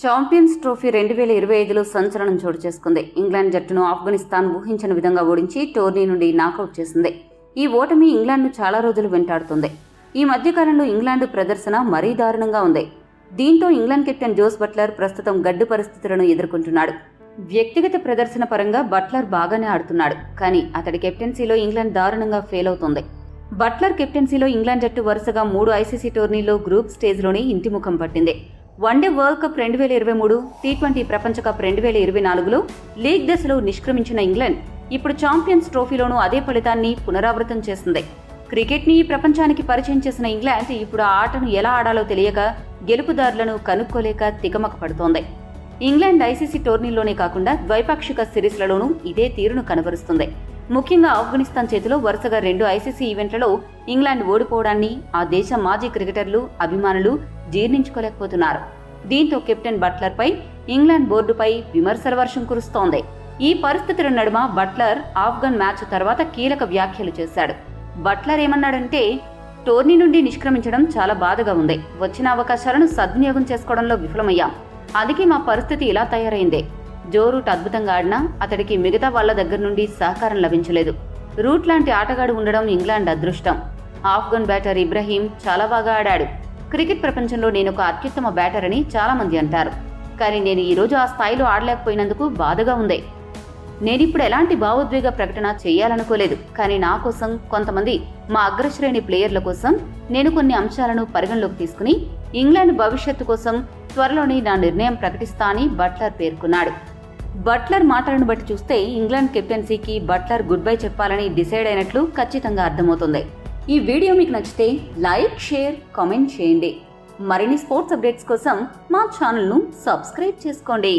Champions trophy 2025లో సంచలనం చోటు చేసుకుంది. ఇంగ్లాండ్ జట్టును ఆఫ్ఘనిస్తాన్ ఊహించని విధంగా ఓడించి టోర్నీ నుండి నాకౌట్ చేసింది. ఈ ఓటమి ఇంగ్లాండ్ను చాలా రోజులు వెంటాడుతుంది. ఈ మధ్యకాలంలో ఇంగ్లాండ్ ప్రదర్శన మరీ దారుణంగా ఉంది. దీంతో ఇంగ్లాండ్ కెప్టెన్ జోస్ బట్లర్ ప్రస్తుతం గడ్డు పరిస్థితులను ఎదుర్కొంటున్నాడు. వ్యక్తిగత ప్రదర్శన పరంగా బట్లర్ బాగానే ఆడుతున్నాడు, కానీ అతడి కెప్టెన్సీలో ఇంగ్లాండ్ దారుణంగా ఫెయిల్ అవుతోంది. బట్లర్ కెప్టెన్సీలో ఇంగ్లాండ్ జట్టు వరుసగా 3 ఐసీసీ టోర్నీల్లో గ్రూప్ స్టేజ్లోనే ఇంటిముఖం పట్టింది. వన్డే వరల్డ్ కప్ 2023, టీ20 ప్రపంచ కప్ 2024లో లీగ్ దశలో నిష్క్రమించిన ఇంగ్లాండ్ ఇప్పుడు ఛాంపియన్స్ ట్రోఫీలోనూ అదే ఫలితాన్ని పునరావృతం చేసింది. క్రికెట్ని ఈ ప్రపంచానికి పరిచయం చేసిన ఇంగ్లాండ్ ఇప్పుడు ఆ ఆటను ఎలా ఆడాలో తెలియక గెలుపుదారులను కనుక్కోలేక తికమక పడుతోంది. ఇంగ్లాండ్ ఐసీసీ టోర్నీల్లోనే కాకుండా ద్వైపాక్షిక సిరీస్లలోనూ ఇదే తీరును కనబరుస్తుంది. ముఖ్యంగా ఆఫ్ఘనిస్తాన్ చేతిలో వరుసగా 2 ఐసీసీ ఈవెంట్లలో ఇంగ్లాండ్ ఓడిపోవడాన్ని ఆ దేశ మాజీ క్రికెటర్లు, అభిమానులు జీర్ణించుకోలేకపోతున్నారు. దీంతో కెప్టెన్ బట్లర్పై ఇంగ్లాండ్ బోర్డుపై విమర్శల వర్షం కురుస్తోంది. ఈ పరిస్థితుల నడుమ బట్లర్ ఆఫ్ఘన్ మ్యాచ్ తర్వాత కీలక వ్యాఖ్యలు చేశాడు. బట్లర్ ఏమన్నాడంటే, టోర్నీ నుండి నిష్క్రమించడం చాలా బాధగా ఉంది. వచ్చిన అవకాశాలను సద్వినియోగం చేసుకోవడంలో విఫలమయ్యాం. అందుకే మా పరిస్థితి ఇలా తయారైంది. జో రూట్ అద్భుతంగా ఆడినా అతడికి మిగతా వాళ్ల దగ్గర నుండి సహకారం లభించలేదు. రూట్ లాంటి ఆటగాడు ఉండడం ఇంగ్లాండ్ అదృష్టం. ఆఫ్ఘన్ బ్యాటర్ ఇబ్రహీం చాలా బాగా ఆడాడు. క్రికెట్ ప్రపంచంలో నేను ఒక అత్యుత్తమ బ్యాటర్ అని చాలా మంది అంటారు, కానీ నేను ఈరోజు ఆ స్థాయిలో ఆడలేకపోయినందుకు బాధగా ఉంది. నేనిప్పుడు ఎలాంటి భావోద్వేగ ప్రకటన చేయాలనుకోలేదు, కానీ నా కోసం, కొంతమంది మా అగ్రశ్రేణి ప్లేయర్ల కోసం నేను కొన్ని అంశాలను పరిగణలోకి తీసుకుని ఇంగ్లాండ్ భవిష్యత్తు కోసం త్వరలోనే నా నిర్ణయం ప్రకటిస్తా అని బట్లర్ పేర్కొన్నాడు. బట్లర్ మాటలను బట్టి చూస్తే ఇంగ్లాండ్ కెప్టెన్సీకి బట్లర్ గుడ్ బై చెప్పాలని డిసైడ్ అయినట్లు ఖచ్చితంగా అర్థమవుతుంది. ఈ వీడియో మీకు నచ్చితే లైక్, షేర్, కామెంట్ చేయండి. మరిన్ని స్పోర్ట్స్ అప్డేట్స్ కోసం మా ఛానల్ను సబ్స్క్రైబ్ చేసుకోండి.